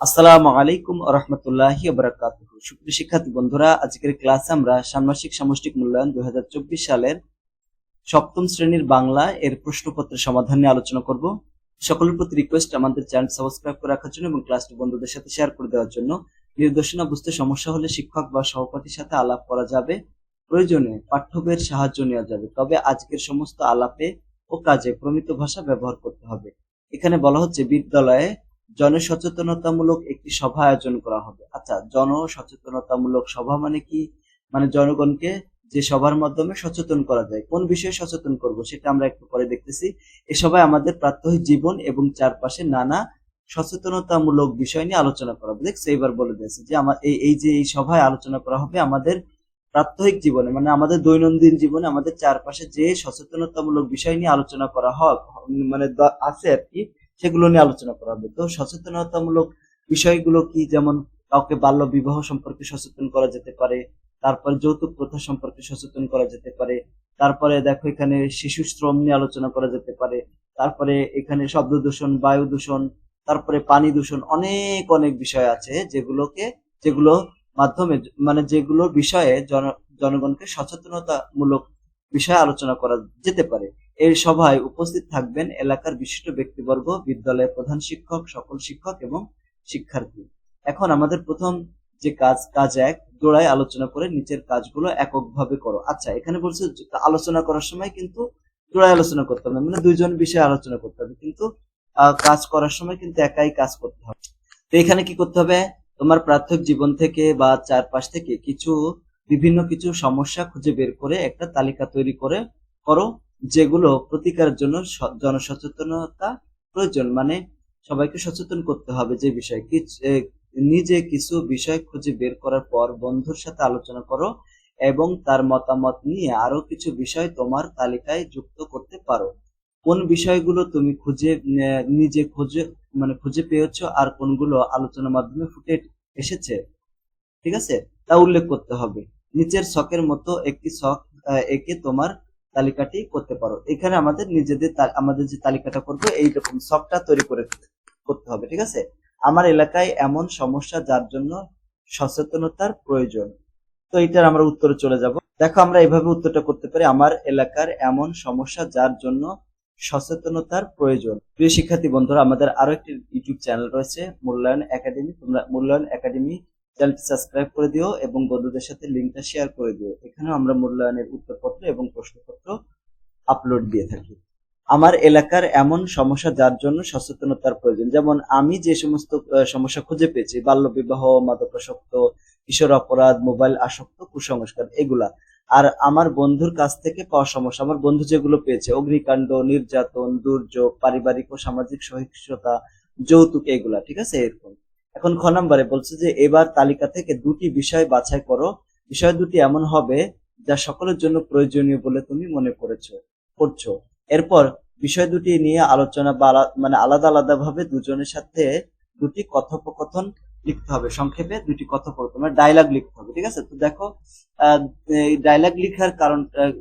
আসসালামু আলাইকুম ওয়া রাহমাতুল্লাহি ওয়া বারাকাতুহু। সুপ্রিয় শিক্ষার্থী বন্ধুরা, আজকের ক্লাসে আমরা ষান্মাসিক সামষ্টিক মূল্যায়ন 2024 সালের সপ্তম শ্রেণীর বাংলা এর প্রশ্নপত্রের সমাধান নিয়ে আলোচনা করব। সকলের প্রতি রিকোয়েস্ট আমাদের চ্যানেল সাবস্ক্রাইব করে রাখার জন্য এবং ক্লাসটি বন্ধুদের সাথে শেয়ার করে দেওয়ার জন্য। নির্দেশনা বুঝতে সমস্যা হলে শিক্ষক বা সহপাঠীর সাথে আলাপ করা যাবে, প্রয়োজনে পাঠ্য বইয়ের সাহায্য নেওয়া যাবে, তবে আজকের সমস্ত আলাপে ও কাজে প্রমিত ভাষা ব্যবহার করতে হবে। এখানে বলা হচ্ছে বিদ্যালয়ে জনসচেতনতামূলক একটি সভা আয়োজন করা হবে। আচ্ছা, জনসচেতনতামূলক সভা মানে কি? মানে জনগণকে যে সভার মাধ্যমে সচেতন করা যায়। কোন বিষয়ে সচেতন করব সেটা আমরা একটু পরে দেখতেছি। এ সভায় আমাদের প্রাত্যহিক জীবন এবং চারপাশে নানা সচেতনতামূলক বিষয় নিয়ে আলোচনা করা হবে। দেখছো, এবার বলে দিয়েছে যে আমার এই সভায় আলোচনা করা হবে আমাদের প্রাত্যহিক জীবনে, মানে আমাদের দৈনন্দিন জীবনে আমাদের চারপাশে যে সচেতনতামূলক বিষয় নিয়ে আলোচনা করা হয়, মানে আছে আর কি, সেগুলো নিয়ে আলোচনা করা হবে। তো সচেতনতামূলক বিষয়গুলো কি? যেমন কাউকে বাল্য বিবাহ সম্পর্কে সচেতন করা যেতে পারে, তারপরে যৌতুক প্রথা সম্পর্কে সচেতন করা যেতে পারে, তারপরে দেখো এখানে শিশু শ্রম নিয়ে আলোচনা করা যেতে পারে, তারপরে এখানে শব্দ দূষণ, বায়ু দূষণ, তারপরে পানি দূষণ, অনেক অনেক বিষয় আছে যেগুলো মাধ্যমে, মানে যেগুলো বিষয়ে জনগণকে সচেতনতামূলক বিষয়ে আলোচনা করা যেতে পারে। এই সভায় উপস্থিত থাকবেন এলাকার বিশিষ্ট ব্যক্তিবর্গ, বিদ্যালয়ের প্রধান শিক্ষক, সকল শিক্ষক এবং শিক্ষার্থী। এখন আমাদের প্রথম যে কাজ এক, জোড়ায় আলোচনা করে নিচের কাজগুলো এককভাবে করো। আচ্ছা, এখানে বলছে আলোচনা করার সময় কিন্তু জোড়ায় আলোচনা করতে হবে, মানে দুইজন বিষয়ে আলোচনা করতে হবে, কিন্তু কাজ করার সময় কিন্তু একাই কাজ করতে হবে। তো এখানে কি করতে হবে? তোমার প্রাথমিক জীবন থেকে বা চারপাশ থেকে বিভিন্ন কিছু সমস্যা খুঁজে বের করে একটা তালিকা তৈরি করো, যেগুলো প্রতিকারের জন্য জনসচেতনতা প্রয়োজন। মানে সবাইকে সচেতন করতে হবে যে বিষয়। নিজে কিছু বিষয় খুঁজে বের করার পর বন্ধুর সাথে আলোচনা করো এবং তার মতামত নিয়ে আরো কিছু বিষয় তোমার তালিকায় যুক্ত করতে পারো। কোন বিষয়গুলো তুমি নিজে খুঁজে পেয়েছো আর কোনগুলো আলোচনার মাধ্যমে ফুটে এসেছে, ঠিক আছে, তা উল্লেখ করতে হবে। নিচের ছকের মতো একটি ছক এঁকে তোমার তালিকাটি করতে পারো। এখানে আমাদের যে তালিকাটা করবো এইরকম ছকটা তৈরি করতে হবে, ঠিক আছে। আমার এলাকায় এমন সমস্যা যার জন্য সচেতনতার প্রয়োজন। তো এইটার আমরা উত্তরে চলে যাব। দেখো, আমরা এইভাবে উত্তরটা করতে পারি, আমার এলাকার এমন সমস্যা যার জন্য সচেতনতার প্রয়োজন। প্রিয় শিক্ষার্থী বন্ধুরা, আমাদের আরো একটি ইউটিউব চ্যানেল রয়েছে, মূল্যায়ন একাডেমি। তোমরা মূল্যায়ন একাডেমি চ্যানেলটি সাবস্ক্রাইব করে দিও এবং বন্ধুদের সাথে লিঙ্কটা শেয়ার করে দিও। এখানেও আমরা মূল্যায়নের উত্তরপত্র এবং প্রশ্নপত্র আপলোড দিয়ে থাকি। আমার এলাকার এমন সমস্যা যার জন্য সচেতনতার প্রয়োজন, যেমন আমি যে সমস্ত সমস্যা খুঁজে পেয়েছি, বাল্যবিবাহ, মাদকাসক্ত, কিশোর অপরাধ, মোবাইল আসক্ত, কুসংস্কার, এগুলা। আর আমার বন্ধুর কাছ থেকে পাওয়া সমস্যা, আমার বন্ধু যেগুলো পেয়েছে, অগ্নিকাণ্ড, নির্যাতন, দুর্যোগ, পারিবারিক ও সামাজিক সহিংসতা, যৌতুক, এগুলা, ঠিক আছে, এরকম। এখন খ নম্বরে বলছে যে এবার তালিকা থেকে দুটি বিষয় বাছাই করো। বিষয় দুটি এমন হবে যা সকলের জন্য প্রয়োজনীয় বলে তুমি মনে করছো। এরপর বিষয় দুটি নিয়ে আলোচনা বা মানে আলাদা আলাদা ভাবে দুজনের সাথে দুটি কথোপকথন লিখতে হবে। সংক্ষেপে দুটি কথোপকথন, মানে ডায়লগ লিখতে হবে, ঠিক আছে। তো দেখো, এই ডায়লগ লেখার কারণ,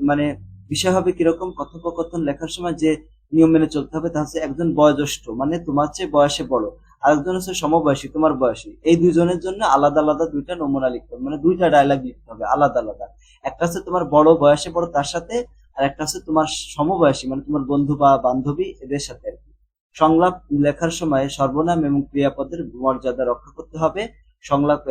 মানে বিষয় হবে কিরকম, কথোপকথন লেখার সময় যে নিয়ম মেনে চলতে হবে তা হচ্ছে, একজন বয়োজ্যেষ্ঠ মানে তোমার চেয়ে বয়সে বড়, আরেকজন হচ্ছে সমবয়সী তোমার বয়সী, এই দুইজনের জন্য আলাদা আলাদা দুইটা নমুনা লিখতে হবে, মানে দুইটা ডায়লগ লিখতে হবে আলাদা আলাদা। একটা হচ্ছে তোমার বড়, বয়সে বড় তার সাথে, আর একটা হচ্ছে তোমার সমবয়সী, মানে তোমার বন্ধু বা বান্ধবী, এদের সাথে আর কি। সংলাপ লেখার সময় সর্বনাম এবং ক্রিয়াপদের মর্যাদা রক্ষা করতে হবে। সংলাপ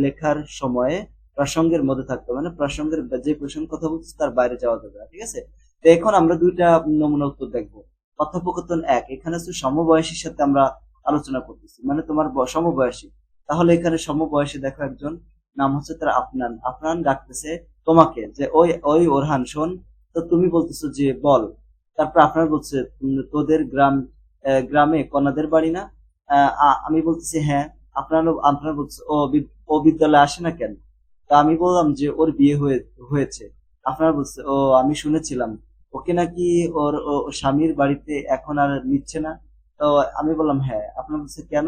লেখার সময়ে প্রসঙ্গের মধ্যে থাকতে হবে, মানে প্রসঙ্গের যে প্রসঙ্গে কথা বলছে তার বাইরে যাওয়া যাবে না, ঠিক আছে। তো এখন আমরা দুইটা নমুনা উত্তর দেখবো। কথোপকথন এক, এখানে হচ্ছে সমবয়সীর সাথে আমরা আলোচনা করতেছি, মানে তোমার সমবয়সী। তাহলে এখানে সমবয়সী দেখো একজন, নাম হচ্ছে তার আফনান। আফনান ডাকতেছে তোমাকে যে ওই ওই ওরহান শোন। তো তুমি বলতেছো যে বল। তারপর আপনার বলছে তোদের গ্রামে কনাদের বাড়ি না? আমি বলতেছি হ্যাঁ। আপনার বলছে ও বিদ্যালয়ে আসে না কেন? তা আমি বললাম যে ওর বিয়ে হয়েছে। আপনার বলছে ও আমি শুনেছিলাম ওকে নাকি ওর স্বামীর বাড়িতে এখন আর নিচ্ছে না। তো আমি বললাম হ্যাঁ। আপনার বলছে কেন?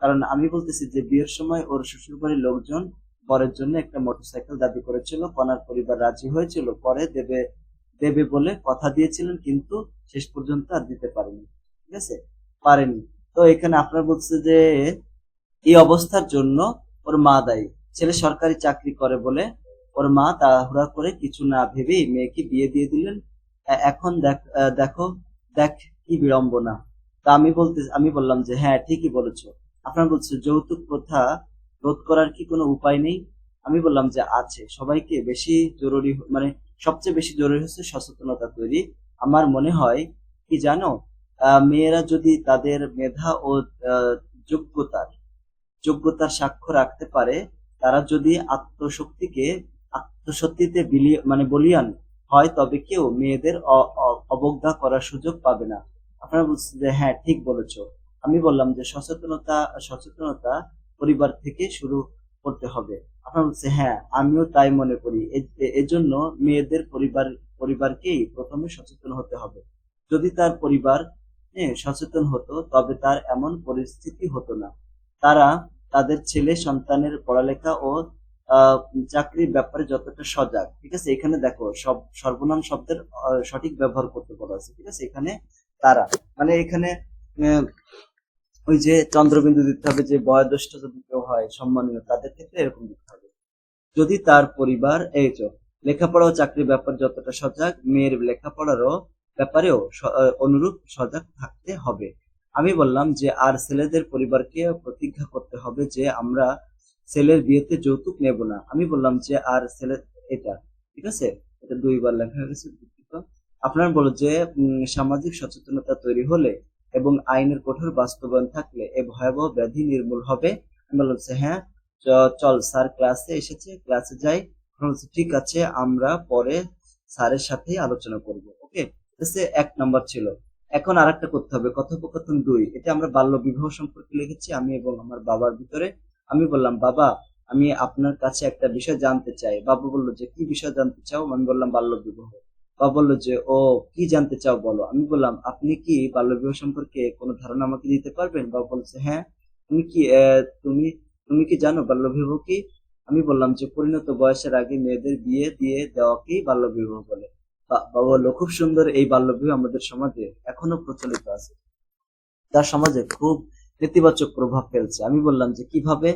কারণ আমি বলতেছি যে বিয়ের সময় ওর শ্বশুর বাড়ির লোকজন বরের জন্য একটা মোটরসাইকেল দাবি করেছিল, কনার পরিবার রাজি হয়েছিল, পরে দেবে দেবে বলে কথা দিয়েছিলেন, কিন্তু শেষ পর্যন্ত আর দিতে পারেনি, ঠিক আছে, পারেনি। তো এখানে আপনার বলছে যে এই অবস্থার জন্য ওর মা দায়ী। ছেলে সরকারি চাকরি করে বলে ওর মা তাড়াহুড়া করে কিছু না ভেবেই মেয়েকে বিয়ে দিয়ে দিলেন। এখন দেখো, দেখ কি বিড়ম্বনা। তা আমি বললাম যে হ্যাঁ ঠিকই বলেছো। আপনার বলছে যৌতুক প্রথা রোধ করার কি কোনো উপায় নেই? আমি বললাম যে আছে। সবাইকে বেশি জরুরি মানে সবচেয়ে বেশি জরুরি হচ্ছে সচেতনতা তৈরি। আমার মনে হয় কি জানো, মেয়েরা যদি তাদের মেধা ও আহ, যোগ্যতার যোগ্যতার সাক্ষ্য রাখতে পারে, তারা যদি আত্মসত্যিতে বলীয়ান হয়, তবে কেউ মেয়েদের অবজ্ঞা করার সুযোগ পাবে না। আপনারা বলছেন যে হ্যাঁ ঠিক বলেছো। আমি বললাম যে সচেতনতা পরিবার থেকে শুরু করতে হবে। আপনারা বলছে হ্যাঁ আমিও তাই মনে করি। এজন্য মেয়েদের পরিবারকেই প্রথমে সচেতন হতে হবে। যদি তার পরিবার সচেতন হতো, তবে তার এমন পরিস্থিতি হতো না। তারা তাদের ছেলে সন্তানের পড়ালেখা ও আহ, চাকরির ব্যাপারে যতটা সজাগ, ঠিক আছে। এখানে দেখো সর্বনাম শব্দের সঠিক ব্যবহার করতে বলা আছে, ঠিক আছে। এখানে তারা মানে এখানে আহ, ওই যে চন্দ্রবিন্দু দিতে হবে, যে বয়োজ্যেষ্ঠ যদি কেউ হয় সম্মানীয়, তাদের ক্ষেত্রে এরকম দিতে হবে। যদি তার পরিবার লেখাপড়া ও চাকরির ব্যাপার যতটা সজাগ, মেয়ের লেখাপড়ারও ব্যাপারেও অনুরূপ সজাগ থাকতে হবে। আমি বললাম যে আর ছেলেদের পরিবারকে প্রতিজ্ঞা করতে হবে যে আমরা ছেলের বিয়েতে যৌতুক নেব না। আমি বললাম যে আর ছেলে এটা, ঠিক আছে, এটা দুইবার লেখা হয়ে গেছে, দুঃখিত। আপনার বলো যে সামাজিক সচেতনতা তৈরি হলে এবং আইনের কঠোর বাস্তবায়ন থাকলে এ ভয়াবহ ব্যাধি নির্মূল হবে। আমি বললাম যে হ্যাঁ, চল স্যার ক্লাসে এসেছে, ক্লাসে যাই। ঠিক আছে, আমরা পরে স্যারের সাথে আলোচনা করব। ওকে, এক নাম্বার ছিল। এখন আরেকটা করতে হবে, কথোপকথন 2। এটা আমরা বাল্য বিবাহ সম্পর্কে লিখেছি, আমি এবং আমার বাবার ভিতরে। আমি বললাম বাবা, আমি আপনার কাছে একটা বিষয় জানতে চাই। বাবা বললো যে কি বিষয় জানতে চাও? আমি বললাম বাল্য বিবাহ। বাবা বললো যে ও, কি জানতে চাও বলো। আমি বললাম আপনি কি বাল্য বিবাহ সম্পর্কে কোনো ধারণা আমাকে দিতে পারবেন? বাবা বলছে হ্যাঁ। তুমি কি তুমি তুমি কি জানো বাল্যবিবাহ কি? আমি বললাম যে পরিণত বয়সের আগে মেয়েদের বিয়ে দিয়ে দেওয়াকেই বাল্যবিবাহ বলে। বাবা বললো খুব সুন্দর, এই বাল্যবিবাহ আমাদের সমাজে এখনো প্রচলিত আছে, তার সমাজে খুব নেতিবাচক প্রভাব ফেলছে। আমি বললাম যে কিভাবে?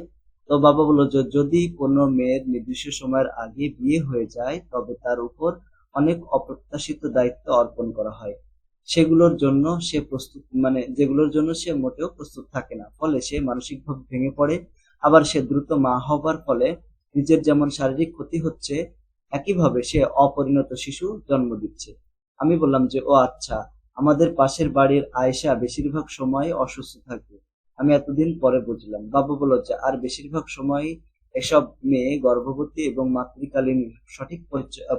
তো বাবা বললো যে যদি কোনো মেয়ের নির্দিষ্ট সময়ের আগে বিয়ে হয়ে যায়, তবে তার উপর অনেক অপ্রত্যাশিত দায়িত্ব অর্পণ করা হয়, যেগুলোর জন্য সে মোটেও প্রস্তুত থাকে না। ফলে সে মানসিকভাবে ভেঙে পড়ে। আবার সে দ্রুত মা হবার ফলে নিজের যেমন শারীরিক ক্ষতি হচ্ছে, একইভাবে সে অপরিণত শিশু জন্ম দিচ্ছে। আমি বললাম যে ও আচ্ছা, আমাদের পাশের বাড়ির আয়েশা বেশিরভাগ সময় অসুস্থ থাকে। আমি এতদিন পরে বুঝলাম। বাবা বলল যে আর বেশিরভাগ সময় এসব মেয়ে গর্ভবতী এবং মাতৃকালীন সঠিক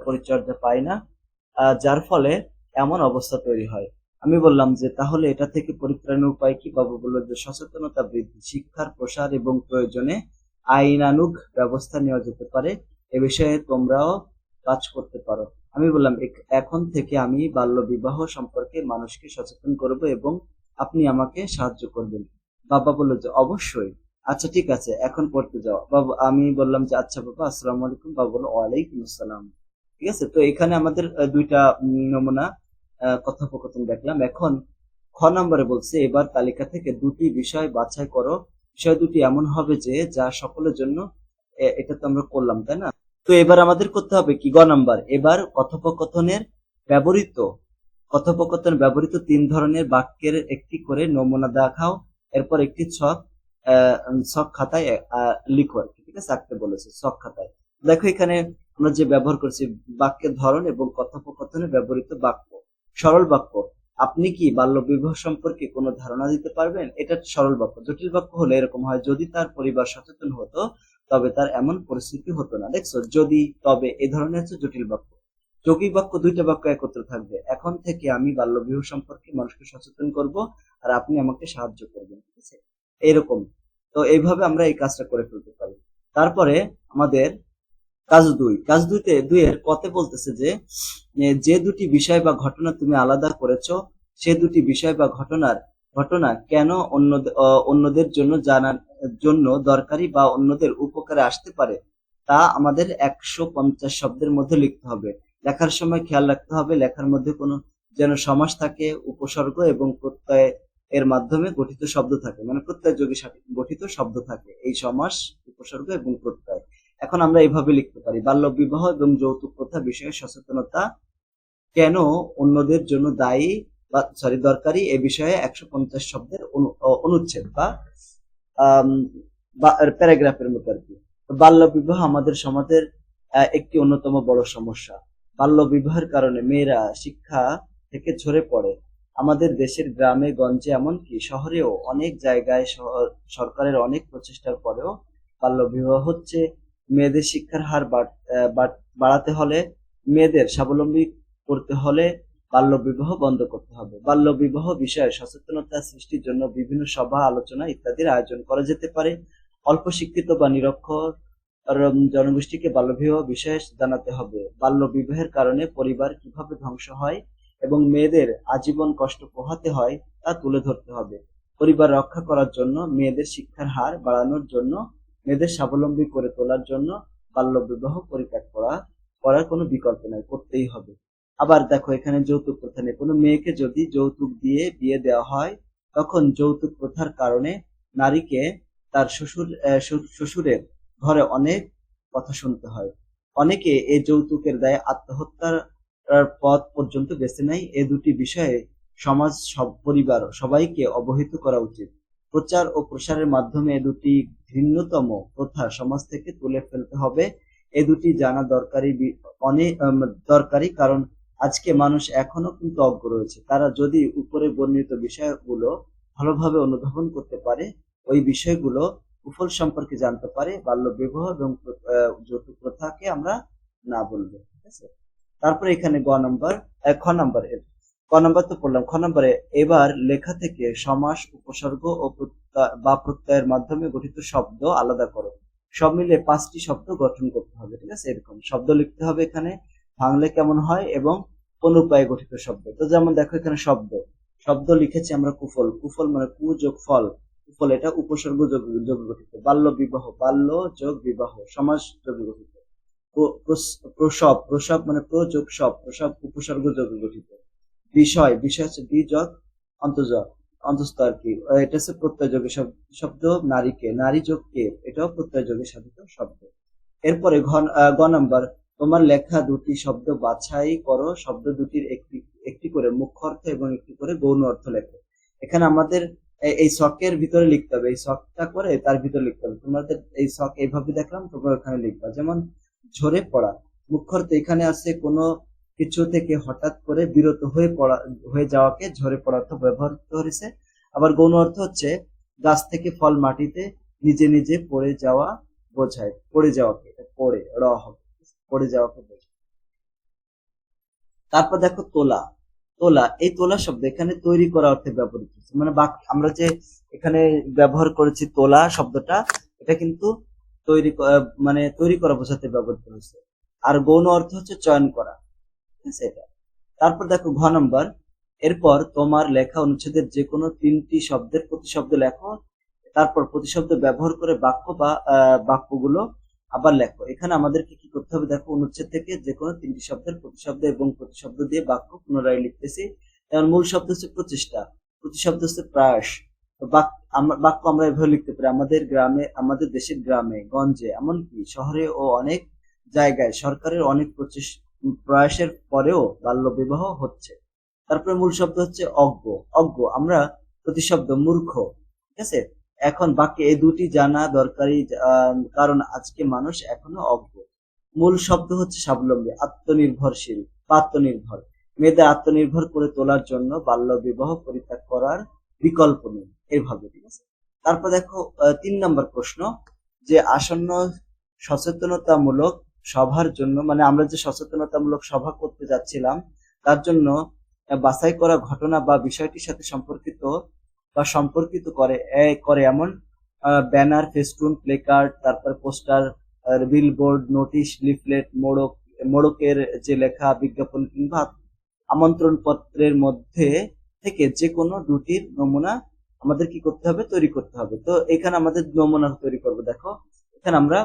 পরিচর্যা পায় না, যার ফলে এমন অবস্থা তৈরি হয়। আমি বললাম যে তাহলে এটা থেকে পরিত্রাণের উপায় কি? বাবা বলল যে সচেতনতা বৃদ্ধি, শিক্ষার প্রসার এবং প্রয়োজনে আইনানুগ ব্যবস্থা নেওয়া যেতে পারে। এ বিষয়ে তোমরাও কাজ করতে পারো। আমি বললাম এখন থেকে আমি বাল্য বিবাহ সম্পর্কে মানুষকে সচেতন করব এবং আপনি আমাকে সাহায্য করবেন। বাবা বলল যে অবশ্যই। আচ্ছা ঠিক আছে, এখন পড়তে যাও। বাবা, আমি বললাম যে আচ্ছা বাবা, আসসালামু আলাইকুম। বাবা বলল ওয়ালাইকুম আসসালাম। ঠিক আছে, তো এখানে আমাদের দুইটা নমুনা কথোপকথন দেখলাম। এখন খ নম্বরে বলছে এবার তালিকা থেকে দুটি বিষয় বাছাই করো। বিষয় দুটি এমন হবে যে যা সকলের জন্য, এটা তো আমরা করলাম তাই না? তো এবার আমাদের করতে হবে কি, গ নাম্বার। এবার ব্যবহৃত ব্যবহৃত 3 ধরনের বাক্যের একটি করে নমুনা দেখাও। এরপর একটি ছক খাতায় লিখো আর কি, ঠিক আছে, আঁকতে বলেছে ছক খাতায়। দেখো এখানে আমরা যে ব্যবহার করছি বাক্যের ধরন এবং কথোপকথনে ব্যবহৃত বাক্য। সরল বাক্য, আপনি কি বাল্য বিবাহ সম্পর্কে কোনো ধারণা দিতে পারবেন? এটা সরল বাক্য। জটিল বাক্য হলে এরকম হয়, যদি তার পরিবার সচেতন হতো তবে তার এমন পরিস্থিতি হতো না। দেখছো, যদি, তবে, এই ধরনের হচ্ছে জটিল বাক্য। যৌগিক বাক্য, দুইটা বাক্য একত্র থাকবে। এখন থেকে আমি বাল্য বিবাহ সম্পর্কে মানুষকে সচেতন করব আর আপনি আমাকে সাহায্য করবেন, ঠিক আছে, এরকম। তো এইভাবে আমরা এই কাজটা করে ফেলতে পারি। তারপরে আমাদের কাজ দুইয়ের কতে বলতেছে যে যে দুটি বিষয় বা ঘটনা তুমি আলাদা করেছো, সে দুটি বিষয় বা ঘটনা কেন অন্যদের জন্য জানার জন্য দরকারি বা অন্যদের উপকারে আসতে পারে, তা আমাদের 150 শব্দের মধ্যে লিখতে হবে। লেখার সময় খেয়াল রাখতে হবে লেখার মধ্যে কোনো যেন সমাস থাকে, উপসর্গ এবং প্রত্যয় এর মাধ্যমে গঠিত শব্দ থাকে, মানে প্রত্যয়যোগী গঠিত শব্দ থাকে এই সমাস, উপসর্গ এবং প্রত্যয়। এখন আমরা এইভাবে লিখতে পারি, বাল্য বিবাহ এবং যৌতুক প্রথা বিষয়ে সচেতনতা কেন অন্যদের জন্য দায়ী বা দরকারি এ বিষয়ে 150 শব্দের অনুচ্ছেদ বা প্যারাগ্রাফের মতো আর কি। বাল্য বিবাহ আমাদের সমাজের একটি অন্যতম বড় সমস্যা। বাল্য বিবাহের কারণে মেয়েরা শিক্ষা থেকে ঝরে পড়ে। আমাদের দেশের গ্রামে গঞ্জে এমনকি শহরেও অনেক জায়গায় সরকারের অনেক প্রচেষ্টার পরেও বাল্য বিবাহ হচ্ছে। মেয়েদের শিক্ষার হার বাড়াতে হলে, মেয়েদের স্বাবলম্বী করতে হলে বাল্য বিবাহ বন্ধ করতে হবে। বাল্য বিবাহ বিষয়ে সচেতনতা সৃষ্টির জন্য বিভিন্ন সভা, আলোচনা ইত্যাদির আয়োজন করা যেতে পারে। অল্প শিক্ষিত বা নিরক্ষর জনগোষ্ঠীকে বাল্য বিবাহ বিষয়ে জানাতে হবে। বাল্য বিবাহের কারণে পরিবার কিভাবে ধ্বংস হয় এবং মেয়েদের আজীবন কষ্ট পোহাতে হয় তা তুলে ধরতে হবে। পরিবার রক্ষা করার জন্য, মেয়েদের শিক্ষার হার বাড়ানোর জন্য, মেয়েদের স্বাবলম্বী করে তোলার জন্য বাল্য বিবাহ পরিত্যাগ করার কোনো বিকল্প নাই, করতেই হবে। আবার দেখো, এখানে যৌতুক প্রথা নেই। কোনো মেয়েকে যদি যৌতুক দিয়ে বিয়ে দেওয়া হয়, তখন যৌতুক প্রথার কারণে নারীকে তার শ্বশুরের ঘরে অনেক কথা শুনতে হয়। অনেকে এই যৌতুকের দায়ে আত্মহত্যার পথ পর্যন্ত বেছে নেয়। এ দুটি বিষয়ে সমাজ, পরিবার সবাইকে অবহিত করা উচিত। প্রচার ও প্রসারের মাধ্যমে এ দুটি ঘৃণ্যতম প্রথা সমাজ থেকে তুলে ফেলতে হবে। এ দুটি জানা দরকারি, কারণ আজকে মানুষ এখনো কিন্তু অজ্ঞ রয়েছে। তারা যদি উপরে বর্ণিত বিষয়গুলো ভালোভাবে অনুধাবন করতে পারে, ওই বিষয়গুলো কুফল সম্পর্কে জানতে পারে, বাল্য বিবাহ এবং যৌতুক প্রথাকে আমরা না বলবো। ঠিক আছে, তারপরে এখানে ক নম্বর তো পড়লাম। খ নম্বরে, এবার লেখা থেকে সমাস, উপসর্গ ও বা প্রত্যয়ের মাধ্যমে গঠিত শব্দ আলাদা করো। সব মিলে 5টি শব্দ গঠন করতে হবে। ঠিক আছে, এরকম শব্দ লিখতে হবে এখানে, ভাঙলে কেমন হয় এবং কোন উপায়ে গঠিত শব্দ। তো যেমন দেখো, এখানে শব্দ লিখেছি আমরা কুফল। কুফল মানে কু যোগ ফল, কুফল এটা উপসর্গ যোগ গঠিত। বাল্য বিবাহ, বাল্য যোগ বিবাহ, সমাস যোগ গঠিত। প্রসব মানে প্র যোগ সব, প্রসব উপসর্গ যোগ গঠিত। বিষয় হচ্ছে বি যোগ অন্তস্থ আর কি, এটা হচ্ছে প্রত্যয়যোগী শব্দ। নারীকে, নারী যোগ কে, এটাও প্রত্যয়যোগী সাধিত শব্দ। এরপরে গ নম্বর, তোমার লেখা দুটি শব্দ বাছাই করো। শব্দ দুটির একটি করে মুখ্য অর্থ এবং একটি করে গৌণ অর্থ লেখো। এখানে আমাদের এই শখের ভিতরে লিখতে হবে, এই শখটা করে তার ভিতরে লিখতে হবে। তোমাদের এই শখ এইভাবে দেখলাম, তোমরা ওখানে লিখবা। যেমন ঝরে পড়া, মুখ্য অর্থ এখানে আছে কোনো কিছু থেকে হঠাৎ করে বিরত হয়ে যাওয়াকে ঝরে পড়া অর্থ ব্যবহার করেছে। আবার গৌণ অর্থ হচ্ছে গাছ থেকে ফল মাটিতে নিজে নিজে পড়ে যাওয়া বোঝায়। পড়ে যাওয়াকে পড়ে যাওয়াকে বোঝায়। তারপর দেখো তোলা, এই তোলা শব্দ এখানে তৈরি করা অর্থে ব্যবহৃত হচ্ছে। মানে আমরা যে এখানে ব্যবহার করেছি তোলা শব্দটা, এটা কিন্তু তৈরি করা বোঝাতে ব্যবহৃত হচ্ছে। আর গৌণ অর্থ হচ্ছে চয়ন করা। ঠিক আছে, এটা। তারপর দেখো ঘ নম্বর, এরপর তোমার লেখা অনুচ্ছেদের যে কোনো 3টি শব্দের প্রতিশব্দ লেখো। তারপর প্রতিশব্দ ব্যবহার করে বাক্য বা বাক্যগুলো আবার লেখো। এখানে আমাদেরকে কি করতে হবে, দেখো, অনুচ্ছেদ থেকে যে কোনো 3টি শব্দের প্রতিশব্দ এবং প্রতিশব্দ দিয়ে বাক্য পুনরায় লিখতেছি। যেমন মূল শব্দ হচ্ছে প্রচেষ্টা, প্রতিশব্দ হচ্ছে প্রয়াস। বাক্য আমরা এভাবে লিখতে পারি, আমাদের গ্রামে, আমাদের দেশের গ্রামে গঞ্জে এমনকি শহরে ও অনেক জায়গায় সরকারের অনেক প্রয়াসের পরেও বাল্য বিবাহ হচ্ছে। তারপরে মূল শব্দ হচ্ছে অজ্ঞ, আমরা প্রতিশব্দ মূর্খ। ঠিক আছে, এখন বাক্যে এই দুটি জানা দরকারি, কারণ আজকে মানুষ এখনো অজ্ঞ। মূল শব্দ হচ্ছে স্বাবলম্বী, আত্মনির্ভরশীল বা আত্মনির্ভর। মেয়েদের আত্মনির্ভর করে তোলার জন্য বাল্য বিবাহ পরিত্যাগ করার বিকল্প নেই, এইভাবে। ঠিক আছে, তারপর দেখো 3 নম্বর প্রশ্ন, যে আসন্ন সচেতনতামূলক সভার জন্য, মানে আমরা যে সচেতনতামূলক সভা করতে যাচ্ছিলাম, তার জন্য বাছাই করা ঘটনা বা বিষয়টির সাথে সম্পর্কিত করে এমন ব্যানার, ফেস্টুন, প্লেকার্ড, তারপর পোস্টার, বিলবোর্ড, নোটিশ, লিফলেট, মোড়কের যে লেখা বিজ্ঞাপন কিংবা আমন্ত্রণ পত্রের মধ্যে থেকে যে কোনো দুটির নমুনা আমাদের কি করতে হবে, তৈরি করতে হবে। তো এখানে আমাদের নমুনা তৈরি করবো। দেখো, এখানে আমরা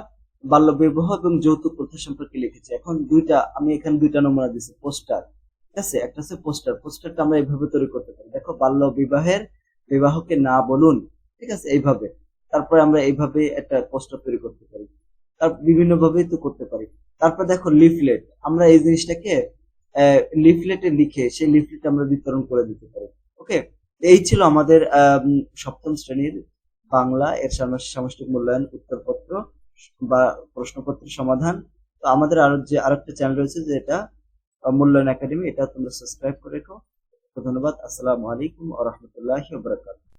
বাল্য বিবাহ এবং যৌতুক প্রথা সম্পর্কে লিখেছি। এখন আমি এখানে 2টা নমুনা দিচ্ছি। পোস্টার, ঠিক আছে, একটা হচ্ছে পোস্টারটা আমরা এইভাবে তৈরি করতে পারি। দেখো, বাল্য বিবাহের বিবাহকে না বলুন, ঠিক আছে, এইভাবে। তারপরে আমরা এইভাবে একটা পোস্টার তৈরি করতে পারি, তার বিভিন্ন ভাবেই তো করতে পারি। তারপর দেখো লিফলেট, আমরা এই জিনিসটাকে লিফলেটে লিখে সেই লিফলেট আমরা বিতরণ করে দিতে পারি। ওকে, এই ছিল আমাদের সপ্তম শ্রেণীর বাংলা এর সামষ্টিক মূল্যায়ন উত্তরপত্র বা প্রশ্নপত্রের সমাধান। তো আমাদের আরেকটা চ্যানেল রয়েছে, যেটা মূল্যায়ন একাডেমি, এটা তোমরা সাবস্ক্রাইব করে রেখো। তো ধন্যবাদ। আসসালামু আলাইকুম ওয়া রাহমাতুল্লাহি ওয়া বারাকাতুহু।